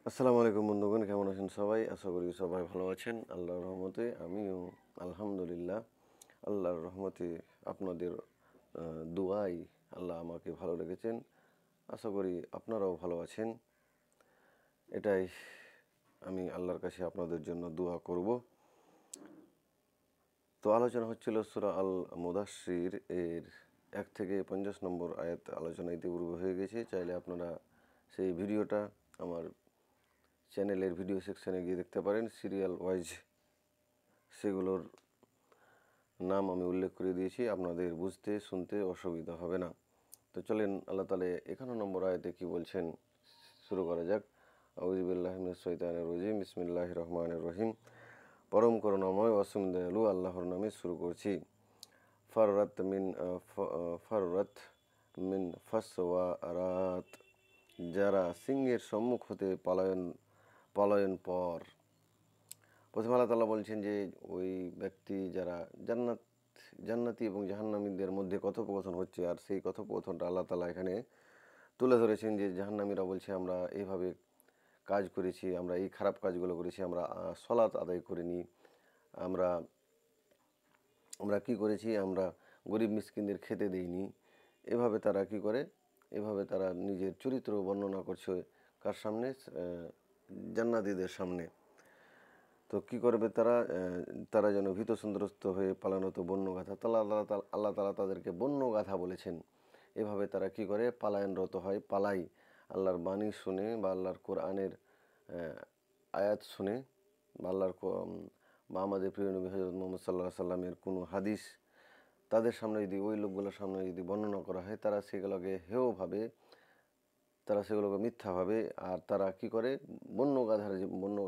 আসসালামু আলাইকুম বন্ধুগণ, কেমন আছেন সবাই? আশা করি সবাই ভালো আছেন আল্লাহর রহমতে। আমিও আলহামদুলিল্লাহ আল্লাহর রহমতে আপনাদের দোয়ায় আল্লাহ আমাকে ভালো রেখেছেন। আশা করি আপনারাও ভালো আছেন। এটাই আমি আল্লাহর কাছে আপনাদের জন্য দোয়া করব। তো আলোচনা হচ্ছিল সূরা আল মুদাসসির এর 1 থেকে 50 নম্বর আয়াত আলোচনা ইতিপূর্বে হয়ে গেছে। চাইলে আপনারা সেই ভিডিওটা আমার চ্যানেলের ভিডিও সেকশনে গিয়ে দেখতে পারেন। সিরিয়াল ওয়াইজ সেগুলোর নাম আমি উল্লেখ করে দিয়েছি, আপনাদের বুঝতে শুনতে অসুবিধা হবে না। তো চলেন আল্লাহ তাআলা 51 নম্বর আয়াতে কি বলছেন শুরু করা যাক। আউযু বিল্লাহি মিনাশ শাইতানির রাজিম, বিসমিল্লাহির রহমানির রহিম। পরম করুণাময় অসীম দয়ালু আল্লাহর নামে শুরু করছি। ফাররাত মিন ফাসওয়ারাত, যারা সিংহের সম্মুখ হতে পলায়ন পর। প্রথমে আল্লাহ তাআলা বলছেন যে ওই ব্যক্তি যারা জান্নাতি এবং জাহান্নামীদের মধ্যে কথোপকথন হচ্ছে, আর সেই কথোপকথনটা আল্লাহ তাআলা এখানে তুলে ধরেছেন যে জাহান্নামীরা বলছে আমরা এইভাবে কাজ করেছি, আমরা এই খারাপ কাজগুলো করেছি, আমরা সলাত আদায় করিনি, আমরা আমরা কি করেছি, আমরা গরিব মিসকিনদের খেতে দেইনি। এভাবে তারা কি করে, এভাবে তারা নিজের চরিত্র বর্ণনা করছে কার সামনে? জান্নাতীদের সামনে। তো কী করবে তারা? তারা যেন ভীত সন্ত্রস্ত হয়ে পালানো, তো বন্য গাথা আল্লাহ তাআলা তাদেরকে বন্য গাথা বলেছেন। এভাবে তারা কি করে? পালায়নরত হয়, পালায়। আল্লাহর বাণী শুনে বা আল্লাহর কোরআনের আয়াত শুনে বা বা আমাদের প্রিয় নবী হযরত মুহাম্মদ সাল্লাল্লাহু আলাইহি সাল্লামের কোনো হাদিস তাদের সামনে যদি, ওই লোকগুলোর সামনে যদি বর্ণনা করা হয়, তারা সেগুলোকে হেয়ভাবে, তারা সেগুলোকে মিথ্যাভাবে, আর তারা কি করে? বন্য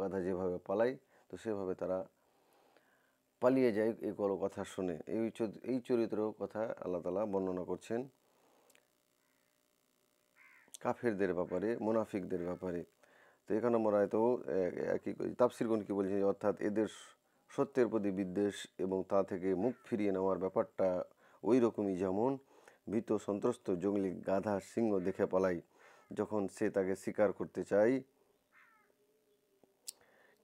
গাধা যেভাবে পালায়, তো সেভাবে তারা পালিয়ে যায় এগুলো কথা শুনে। এই চরিত্র কথা আল্লাহ তাআলা বর্ণনা করছেন কাফেরদের ব্যাপারে, মুনাফিকদের ব্যাপারে। তো এখানে নম্বর আয়াতেও একই তাফসীরগণ কি বলছেন, অর্থাৎ এদের সত্যের প্রতি বিদ্বেষ এবং তা থেকে মুখ ফিরিয়ে নেওয়ার ব্যাপারটা ওই রকমই, যেমন ভীত সন্ত্রস্ত জঙ্গলি গাধা সিংহ দেখে পালায় যখন সে তাকে শিকার করতে চায়।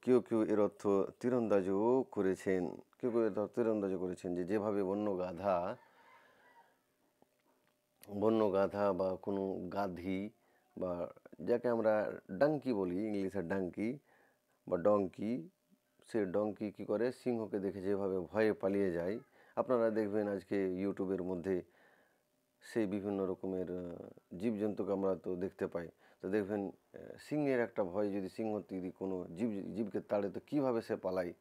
কেউ কেউ এর অর্থ তীরন্দাজও করেছেন। কেউ কেউ এর অর্থ তীরন্দাজও করেছেন যে যেভাবে বন্য গাধা বা কোনো গাধি বা যাকে আমরা ডাঙ্কি বলি, ইংলিশে ডাঙ্কি বা ডঙ্কি, সে ডঙ্কি কী করে? সিংহকে দেখে যেভাবে ভয়ে পালিয়ে যায়। আপনারা দেখবেন আজকে ইউটিউবের মধ্যে সেই বিভিন্ন রকমের জীবজন্তুকে আমরা তো দেখতে পাই। তো দেখবেন সিংহের একটা ভয়, যদি সিংহ যদি কোনো জীবকে তাড়ে তো কীভাবে সে পালায়।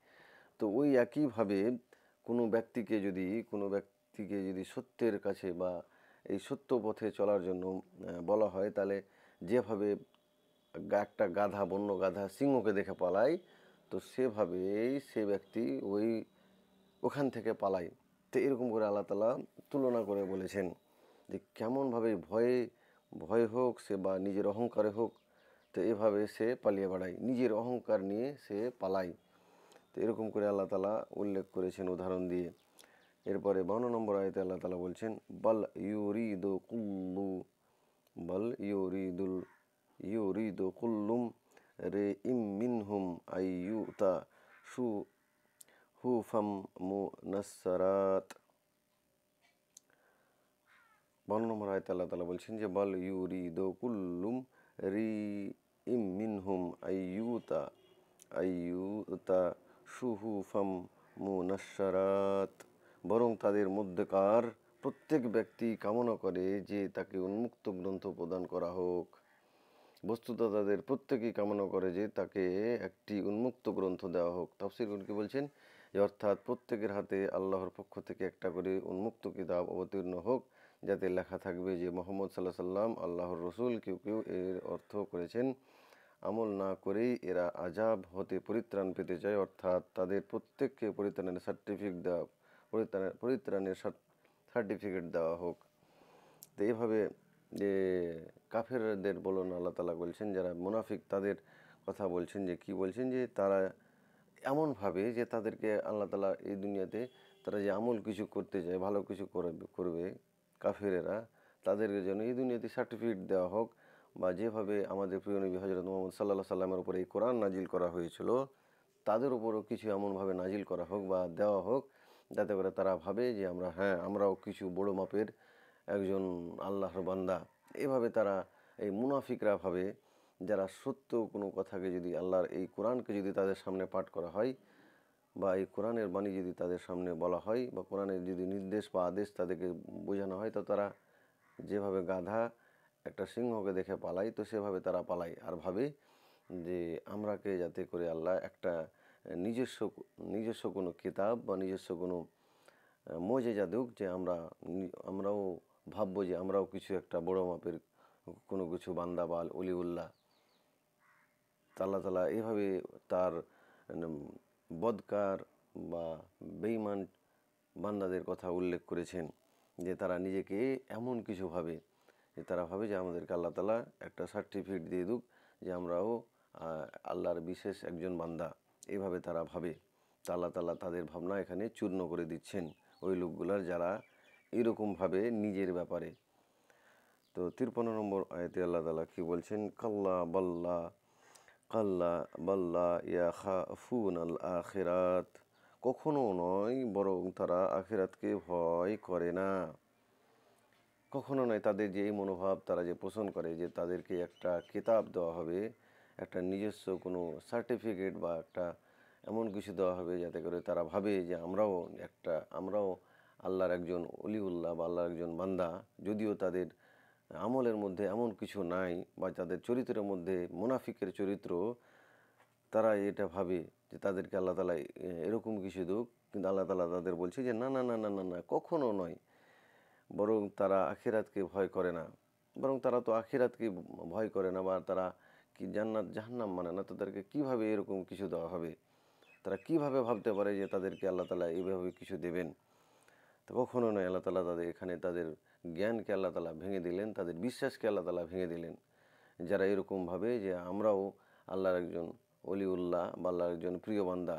তো ওই একইভাবে কোনো ব্যক্তিকে যদি সত্যের কাছে বা এই সত্য পথে চলার জন্য বলা হয়, তাহলে যেভাবে একটা বন্য গাধা সিংহকে দেখে পালায়, তো সেভাবেই সে ব্যক্তি ওখান থেকে পালায়। তো এরকম করে আল্লাহ তাআলা তুলনা করে বলেছেন যে কেমনভাবে ভয় হোক সে বা নিজের অহংকারে হোক, তো এভাবে সে পালিয়ে বেড়ায়, নিজের অহংকার নিয়ে সে পালায়। তো এরকম করে আল্লাহ তাআলা উল্লেখ করেছেন উদাহরণ দিয়ে। এরপরে 52 নম্বর আয়াতে আল্লাহ তাআলা বলছেন, ইউরিদু কুল্লুম রে ইম মিনহুম আইয়ুতা সু হুফাম মুনাসসারাত। 52 নম্বর আয়াতে আল্লাহ তাআলা বলছেন যে বাল ইউরিদু কুল্লুম রি ইম মিনহুম আইয়ুতা সুহুফাম মুনাসসারাত, বরং তাদের মধ্যকার প্রত্যেক ব্যক্তি কামনা করে যে তাকে উন্মুক্ত গ্রন্থ প্রদান করা হোক। বস্তুত তাদের প্রত্যেকেই কামনা করে যে তাকে একটি উন্মুক্ত গ্রন্থ দেওয়া হোক। তাফসীরগণ কি বলছেন যে অর্থাৎ প্রত্যেকের হাতে আল্লাহর পক্ষ থেকে একটা করে উন্মুক্ত কিতাব অবতীর্ণ হোক, যাতে লেখা থাকবে যে মুহাম্মদ সাল্লাল্লাহু আলাইহি সাল্লাম আল্লাহর রসুল। কেউ কেউ এর অর্থ করেছেন আমল না করেই এরা আযাব হতে পরিত্রাণ পেতে চায়, অর্থাৎ তাদের প্রত্যেককে পরিত্রাণের সার্টিফিকেট দেওয়া হোক। তো এইভাবে যে কাফেরদের বলুন আল্লাহ তাআলা বলছেন, যারা মুনাফিক তাদের কথা বলছেন যে কি বলছেন, যে তারা এমনভাবে যে তাদেরকে আল্লাহ তাআলা এই দুনিয়াতে তারা যে আমল কিছু করতে চায়, ভালো কিছু করবে কাফেরেরা, তাদেরকে যেন এই দুনিয়াতে সার্টিফিকেট দেওয়া হোক, বা যেভাবে আমাদের প্রিয় নবী হযরত মুহাম্মদ সাল্লাল্লাহু সাল্লামের উপরে এই কোরআন নাজিল করা হয়েছিল, তাদের উপরও কিছু এমনভাবে নাজিল করা হোক বা দেওয়া হোক, যাতে করে তারা ভাবে যে আমরাও কিছু বড় মাপের একজন আল্লাহর বান্দা। এভাবে তারা, এই মুনাফিকরা ভাবে, যারা সত্য কোনো কথাকে যদি আল্লাহর এই কোরআনকে যদি তাদের সামনে পাঠ করা হয় বা এই কোরআনের বাণী যদি তাদের সামনে বলা হয় বা কোরআনের যদি নির্দেশ বা আদেশ তাদেরকে বোঝানো হয়, তো তারা যেভাবে গাধা একটা সিংহকে দেখে পালায়, তো সেভাবে তারা পালায় আর ভাবে যে আমরাকে যাতে করে আল্লাহ একটা নিজস্ব নিজস্ব কোনো কিতাব বা নিজস্ব কোনো মজেজা দুক, যে আমরাও ভাববো যে আমরাও কিছু একটা বড় মাপের কোনো কিছু বান্দা বা অলিউল্লাহ। আল্লাহ তাআলা এভাবে তার বদকার বা বেঈমান বান্দাদের কথা উল্লেখ করেছেন, যে তারা নিজেকে এমন কিছু ভাবে, যে তারা ভাবে যে আমাদেরকে আল্লাহ তাআলা একটা সার্টিফিকেট দিয়ে দুক যে আমরাও আল্লাহর বিশেষ একজন বান্দা। এইভাবে তারা ভাবে। তা আল্লাহ তাআলা তাদের ভাবনা এখানে চূর্ণ করে দিচ্ছেন ওই লোকগুলার, যারা এরকম ভাবে নিজের ব্যাপারে। তো 53 নম্বর আয়াতে আল্লাহ তাআলা কি বলছেন? কাল্লা বাল্লা ইয়াখাফুনাল আখিরাত, কখনো নয়, বরং তারা আখিরাতকে ভয় করে না। কখনো নয়, তাদের যে এই মনোভাব তারা যে পোষণ করে যে তাদেরকে একটা কিতাব দেওয়া হবে, একটা নিজস্ব কোনো সার্টিফিকেট বা একটা এমন কিছু দেওয়া হবে, যাতে করে তারা ভাবে যে আমরাও আল্লাহর একজন অলিউল্লাহ বা আল্লাহর একজন বান্দা, যদিও তাদের আমলের মধ্যে এমন কিছু নাই বা তাদের চরিত্রের মধ্যে মুনাফিকের চরিত্র, তারা এটা ভাবে যে তাদেরকে আল্লাহ তাআলা এরকম কিছু দুক। কিন্তু আল্লাহ তাআলা তাদের বলছে যে না না না না না না, কখনো নয়, বরং তারা আখিরাতকে ভয় করে না। বরং তারা তো আখিরাতকে ভয় করে না, বা তারা কি জান্নাত জাহান্নাম মানে না, তাদেরকে কীভাবে এরকম কিছু দেওয়া হবে? তারা কিভাবে ভাবতে পারে যে তাদেরকে আল্লাহ তাআলা এইভাবে কিছু দেবেন? তো কখনো নয়। আল্লাহ তাআলা তাদের জ্ঞানকে আল্লাহ তাআলা ভেঙে দিলেন, তাদের বিশ্বাসকে আল্লাহ তাআলা ভেঙে দিলেন। যারা এরকম ভাবে যে আমরাও আল্লাহর একজন অলিউল্লাহ বা আল্লাহর একজন প্রিয় বান্দা,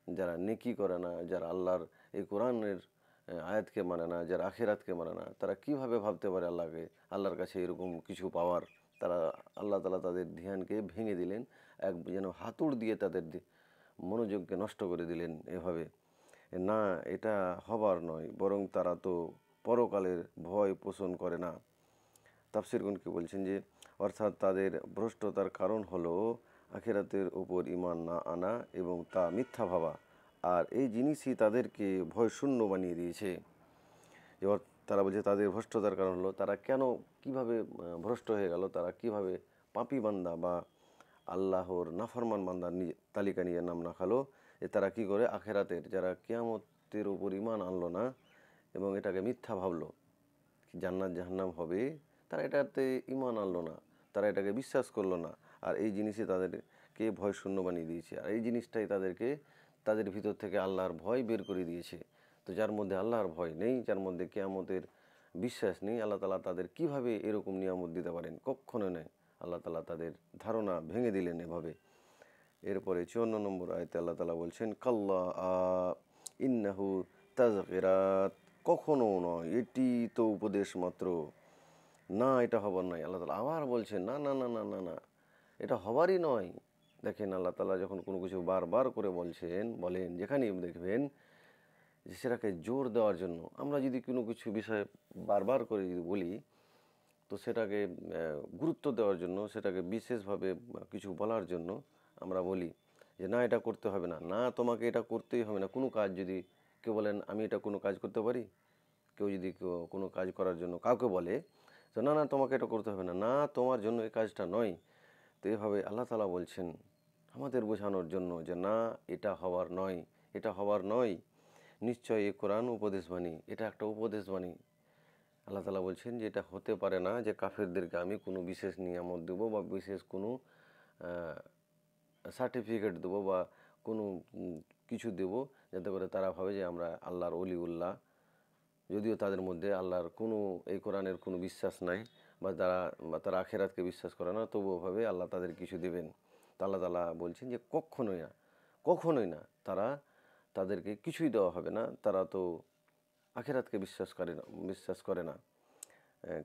যারা নেকি করে না, যারা আল্লাহর এই কোরআনের আয়াতকে মানে না, যারা আখিরাতকে মানে না, তারা কিভাবে ভাবতে পারে আল্লাহর কাছে এরকম কিছু পাওয়ার? আল্লাহ তাআলা তাদের ধ্যানকে ভেঙে দিলেন, যেন হাতুড় দিয়ে তাদের মনোযোগকে নষ্ট করে দিলেন এভাবে। না, এটা হবার নয়, বরং তারা তো পরকালের ভয় পোষণ করে না। তাফসীরগণ কি বলছেন যে, অর্থাৎ তাদের ভ্রষ্টতার কারণ হলো আখিরাতের উপর ঈমান না আনা এবং তা মিথ্যা ভাবা, আর এই জিনিসই তাদেরকে ভয়শূন্য বানিয়ে দিয়েছে। এবার তারা বলছে তাদের ভ্রষ্টতার কারণ হলো তারা কিভাবে ভ্রষ্ট হয়ে গেল, তারা কিভাবে পাপী বান্দা বা আল্লাহর নাফরমান বান্দার তালিকা নিয়ে নাম রাখালো, যে তারা কি করে আখিরাতের, যারা কিয়ামতের উপর ঈমান আনলো না এবং এটাকে মিথ্যা ভাবলো, জান্নাত জাহান্নাম হবে, তারা এটাতে ঈমান আনলো না, তারা এটাকে বিশ্বাস করলো না। আর এই জিনিসই তাদেরকে ভয় শূন্য বানিয়ে দিয়েছে, আর এই জিনিসটাই তাদের ভিতর থেকে আল্লাহর ভয় বের করে দিয়েছে। তো যার মধ্যে আল্লাহর ভয় নেই, যার মধ্যে কিয়ামতের বিশ্বাস নেই, আল্লাহ তাআলা তাদের কিভাবে এরকম নিয়ামত দিতে পারেন? কখনো নয়। আল্লাহ তাআলা তাদের ধারণা ভেঙে দিলেন এভাবে। এরপরে 54 নম্বর আয়াতে আল্লাহ তাআলা বলছেন, কাল্লা ইন্নাহু তাযকিরাত, কখনো নয়, এটি তো উপদেশ মাত্র। না, এটা হবার নয়। আল্লাহ তাআলা আবার বলছেন না না না না না না, এটা হবারই নয়। দেখেন, আল্লাহ তাআলা যখন কোনো কিছু বারবার করে বলেন, যেখানেই দেখবেন যে সেটাকে জোর দেওয়ার জন্য, আমরা যদি কোনো কিছু বিষয়ে বারবার করে যদি বলি, তো সেটাকে গুরুত্ব দেওয়ার জন্য, সেটাকে বিশেষভাবে কিছু বলার জন্য আমরা বলি যে না, এটা করতে হবে না, না তোমাকে এটা করতেই হবে না। কোনো কাজ যদি কেউ বলেন আমি এটা কোনো কাজ করতে পারি, কেউ যদি কোনো কাজ করার জন্য কাউকে বলে, তো না না তোমাকে এটা করতে হবে না, না তোমার জন্য এই কাজটা নয়। তো এভাবে আল্লাহ তাআলা বলছেন আমাদের বোঝানোর জন্য যে না, এটা হওয়ার নয়, এটা হওয়ার নয়। নিশ্চয়ই এই কোরআন উপদেশবাণী, এটা একটা উপদেশবাণী। আল্লাহ তাআলা বলছেন যে এটা হতে পারে না যে কাফেরদেরকে আমি কোনো বিশেষ নিয়ামত দেবো বা বিশেষ কোনো সার্টিফিকেট দেবো বা কোনো কিছু দেবো, যাতে করে তারা ভাবে যে আমরা আল্লাহর অলিউল্লাহ, যদিও তাদের মধ্যে আল্লাহর কোনো, এই কোরআনের কোনো বিশ্বাস নাই, বা তারা আখিরাতকে বিশ্বাস করে না, তবুও ভাবে আল্লাহ তাদের কিছু দেবেন। তা আল্লাহ তাআলা বলছেন যে কখনোই না, তাদেরকে কিছুই দেওয়া হবে না, তারা তো আখিরাতকে বিশ্বাস করে না।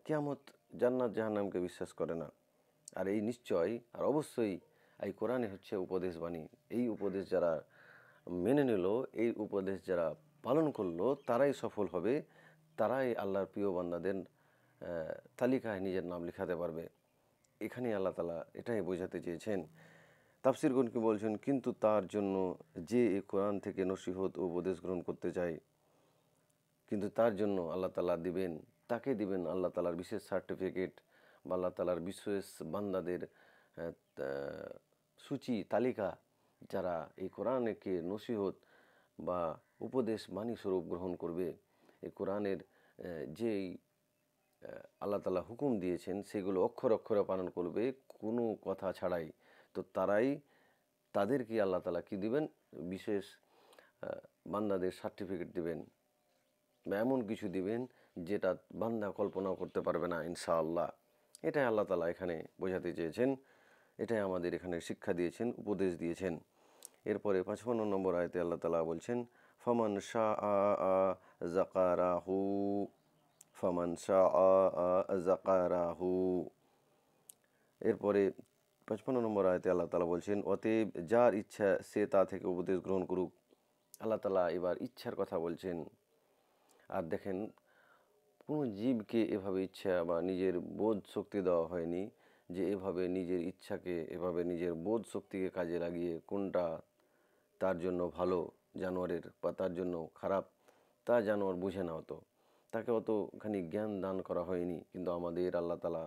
কিয়ামত, জান্নাত জাহান্নামকে বিশ্বাস করে না। আর এই নিশ্চয় আর অবশ্যই এই কোরআনই হচ্ছে উপদেশ বাণী। এই উপদেশ যারা মেনে নিল, এই উপদেশ যারা পালন করলো, তারাই সফল হবে, তারাই আল্লাহর প্রিয় বান্দাদের তালিকায় নিজের নাম লেখাতে পারবে। এখানেই আল্লাহ তাআলা এটাই বোঝাতে চেয়েছেন। তাফসীরগণ কি বলছেন, কিন্তু তার জন্য যে এই কোরআন থেকে নসিহত ও উপদেশ গ্রহণ করতে চায়, কিন্তু তার জন্য আল্লাহ তাআলা দিবেন, তাকে দিবেন আল্লাহ তাআলার বিশেষ সার্টিফিকেট বা আল্লাহ তাআলার বিশেষ বান্দাদের সূচি, তালিকা, যারা এই কোরআনকে নসিহত বা উপদেশ বাণী স্বরূপ গ্রহণ করবে। এই কোরআনের যেই আল্লাহ তাআলা হুকুম দিয়েছেন সেগুলো অক্ষরে অক্ষরে পালন করবে, কোনো কথা ছাড়াই। তো তাদেরকে আল্লাহ তাআলা কি দিবেন? বিশেষ বান্দাদের সার্টিফিকেট দিবেন বা এমন কিছু দিবেন যেটা বান্দা কল্পনাও করতে পারবে না, ইনশাআল্লাহ। এটাই আল্লাহ তাআলা এখানে বোঝাতে চেয়েছেন, এটাই আমাদের এখানে শিক্ষা দিয়েছেন, উপদেশ দিয়েছেন। এরপরে 55 নম্বর আয়াতে আল্লাহ তাআলা বলছেন, ফামান শাআ যাকারাহু, ফামান শাআ যাকারাহু। এরপরে 55 নম্বর আয়াতে আল্লাহ তাআলা বলছেন, অতএব যার ইচ্ছা সে তা থেকে উপদেশ গ্রহণ করুক। আল্লাহ তাআলা এবার ইচ্ছার কথা বলছেন। আর দেখেন, কোনো জীবকে এভাবে ইচ্ছা বা নিজের বোধ শক্তি দেওয়া হয়নি যে এভাবে নিজের ইচ্ছাকে, এভাবে নিজের বোধ শক্তিকে কাজে লাগিয়ে কোনটা তার জন্য ভালো জানোয়ারের বা তার জন্য খারাপ, তা জানোয়ার বুঝে না হতো, তাকে অতখানি জ্ঞান দান করা হয়নি। কিন্তু আমাদের আল্লাহ তাআলা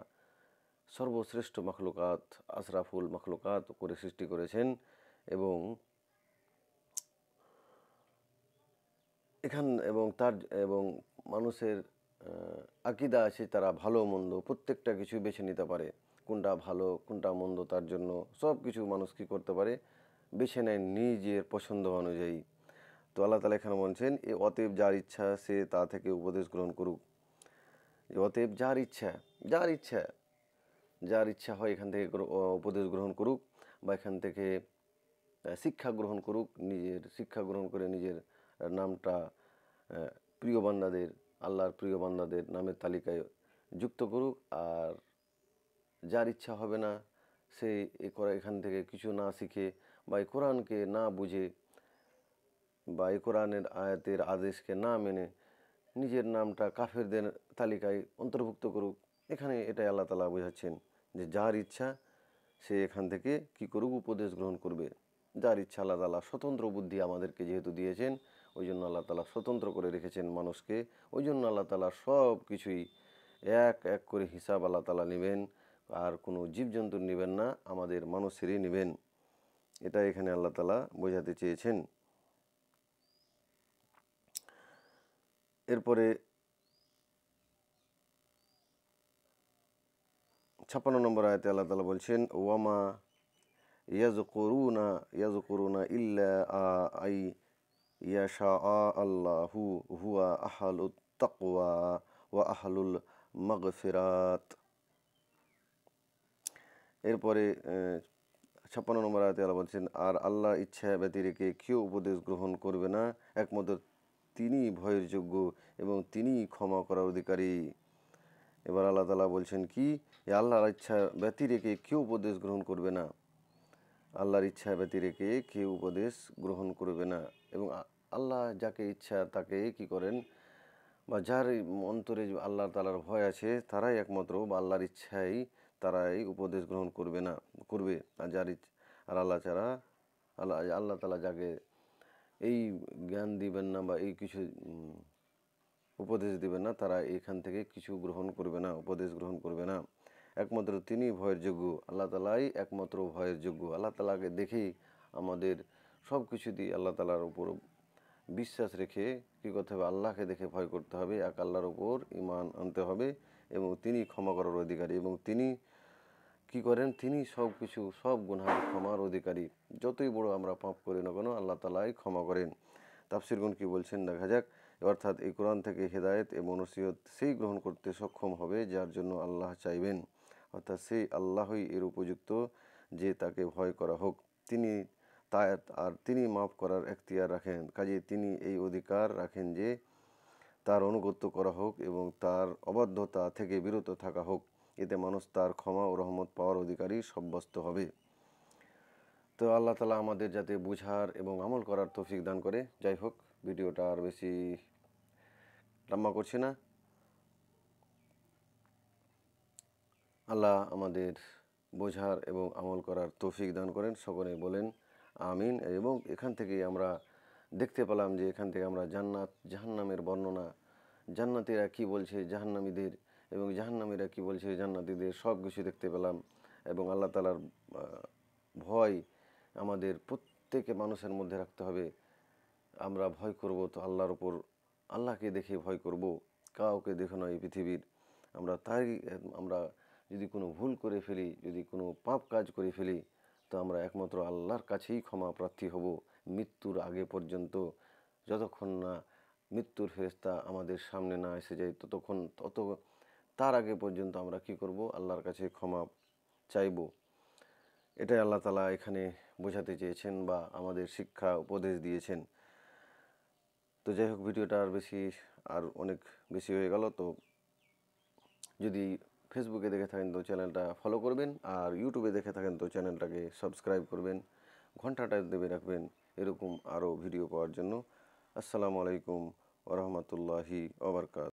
সর্বশ্রেষ্ঠ মাখলুকাত, আশরাফুল মাখলুকাত করে সৃষ্টি করেছেন, এবং এবং মানুষের আকীদা আছে, তারা ভালো মন্দ প্রত্যেকটা কিছু বেছে নিতে পারে, কোনটা ভালো কোনটা মন্দ, তার জন্য সব কিছু মানুষ কী করতে পারে, বেছে নেয় নিজের পছন্দ অনুযায়ী। তো আল্লাহ তাআলা এখানে বলছেন, অতএব যার ইচ্ছা সে তা থেকে উপদেশ গ্রহণ করুক। অতএব যার ইচ্ছা, যার ইচ্ছা যার ইচ্ছা হয় এখান থেকে উপদেশ গ্রহণ করুক বা এখান থেকে শিক্ষা গ্রহণ করুক, নিজের শিক্ষা গ্রহণ করে নিজের নামটা প্রিয় বান্দাদের, আল্লাহর প্রিয় বান্দাদের নামের তালিকায় যুক্ত করুক। আর যার ইচ্ছা হবে না, সে এখান থেকে কিছু না শিখে বা এই কোরআনকে না বুঝে বা এই কোরআনের আয়াতের আদেশকে না মেনে নিজের নামটা কাফেরদের তালিকায় অন্তর্ভুক্ত করুক। এখানে এটাই আল্লাহ তাআলা বোঝাচ্ছেন যে যার ইচ্ছা সে এখান থেকে কি করুক, উপদেশ গ্রহণ করবে। যার ইচ্ছা, আল্লাহ তাআলা স্বতন্ত্র বুদ্ধি আমাদেরকে যেহেতু দিয়েছেন, ওই জন্য আল্লাহ তাআলা স্বতন্ত্র করে রেখেছেন মানুষকে। ওই জন্য আল্লাহ তাআলা সব কিছুই এক এক করে হিসাব আল্লাহ তাআলা নেবেন, আর কোনো জীবজন্তুর নেবেন না, আমাদের মানুষেরই নেবেন। এটা এখানে আল্লাহ তাআলা বোঝাতে চেয়েছেন। এরপরে 56 নম্বর আয়াতে আল্লাহ তাআলা বলছেন, ওয়ামা ইয়াজকুরুনা ইল্লা আই ইয়াশা আল্লাহু হুয়া আহলুত তাকওয়া ওয়া আহলুল মাগফিরাত। এরপরে 56 নম্বর আয়াতে আল্লাহ বলছেন, আর আল্লাহ ইচ্ছা ব্যতিরেকে কেউ উপদেশ গ্রহণ করবে না, একমাত্র তিনি ভয়ের যোগ্য এবং তিনি ক্ষমা করার অধিকারী। এবার আল্লাহ তাআলা বলছেন কি, আল্লাহর ইচ্ছা ব্যতিরেকে কেউ উপদেশ গ্রহণ করবে না, আল্লাহর ইচ্ছা ব্যতিরেকে কেউ উপদেশ গ্রহণ করবে না। এবং আল্লাহ যাকে ইচ্ছা তাকে কি করেন, বা যার অন্তরে আল্লাহ তাআলার ভয় আছে, তারাই একমাত্র বা আল্লাহর ইচ্ছাই তারাই উপদেশ গ্রহণ করবে। আর আর আল্লাহ ছাড়া আল্লাহ তাআলা যাকে এই জ্ঞান দিবেন না বা এই কিছু উপদেশ দিবেন না, তারা এখান থেকে কিছু গ্রহণ করবে না, উপদেশ গ্রহণ করবে না। একমাত্র তিনি ভয়ের যোগ্য, আল্লাহ তাআলাই একমাত্র ভয়ের যোগ্য। আল্লাহ তাআলাকে দেখেই আমাদের সব কিছু দিয়ে আল্লাহ তাআলার উপর বিশ্বাস রেখে কী করতে হবে, আল্লাহকে দেখে ভয় করতে হবে, এক আল্লাহর উপর ঈমান আনতে হবে, এবং তিনি ক্ষমা করার অধিকারী, এবং তিনি কি করেন, তিনি সব কিছু, সব গুনাহের ক্ষমার অধিকারী। যতই বড় আমরা পাপ করি না কেন, আল্লাহ তাআলাই ক্ষমা করেন। তাফসীরগণ কি বলছেন দেখা যাক। অর্থাৎ এই কোরআন থেকে হেদায়েত এবং নসিহত সেই গ্রহণ করতে সক্ষম হবে যার জন্য আল্লাহ চাইবেন, অর্থাৎ সেই আল্লাহই এর উপযুক্ত যে তাকে ভয় করা হোক। তিনি আর তিনি মাফ করার এখতিয়ার রাখেন, কাজে তিনি এই অধিকার রাখেন যে তার আনুগত্য করা হোক এবং তার অবাধ্যতা থেকে বিরত থাকা হোক। এতে মানুষ তার ক্ষমা ও রহমত পাওয়ার অধিকারী সাব্যস্ত হবে। তো আল্লাহ তাআলা আমাদের যাতে বুঝার এবং আমল করার তৌফিক দান করে। যাই হোক, ভিডিওটা আর বেশি লম্বা করছি না। আল্লাহ আমাদের বোঝার এবং আমল করার তৌফিক দান করেন। সকলে বলেন আমিন। এবং এখান থেকেই আমরা দেখতে পেলাম যে এখান থেকে আমরা জান্নাত জাহান্নামের বর্ণনা, জান্নাতীরা কী বলছে জাহান্নামীদের এবং জাহান্নামীরা কী বলছে জান্নাতীদের, সব কিছু দেখতে পেলাম। এবং আল্লাহ তাআলার ভয় আমাদের প্রত্যেকে মানুষের মধ্যে রাখতে হবে। আমরা ভয় করব তো আল্লাহর উপর, আল্লাহকে দেখে ভয় করব, কাউকে দেখে নয় এই পৃথিবীর। আমরা যদি কোনো ভুল করে ফেলি, যদি কোনো পাপ কাজ করে ফেলি, তো আমরা একমাত্র আল্লাহর কাছেই ক্ষমা প্রার্থী হব মৃত্যুর আগে পর্যন্ত। যতক্ষণ না মৃত্যুর ফেরেশতা আমাদের সামনে না এসে যায় তার আগে পর্যন্ত আমরা কি করব? আল্লাহর কাছে ক্ষমা চাইব। এটাই আল্লাহ তাআলা এখানে বোঝাতে চেয়েছেন বা আমাদের শিক্ষা উপদেশ দিয়েছেন। তো যাই হোক, ভিডিওটা আর অনেক বেশি হয়ে গেল। তো যদি ফেসবুকে দেখে থাকেন তো চ্যানেলটা ফলো করবেন, আর ইউটিউবে দেখে থাকেন তো চ্যানেলটাকে সাবস্ক্রাইব করবেন, ঘন্টাটা দেবে রাখবেন এরকম আরও ভিডিও পাওয়ার জন্য। আসসালামু আলাইকুম ওয়া রাহমাতুল্লাহি ওয়া বারাকাতুহু।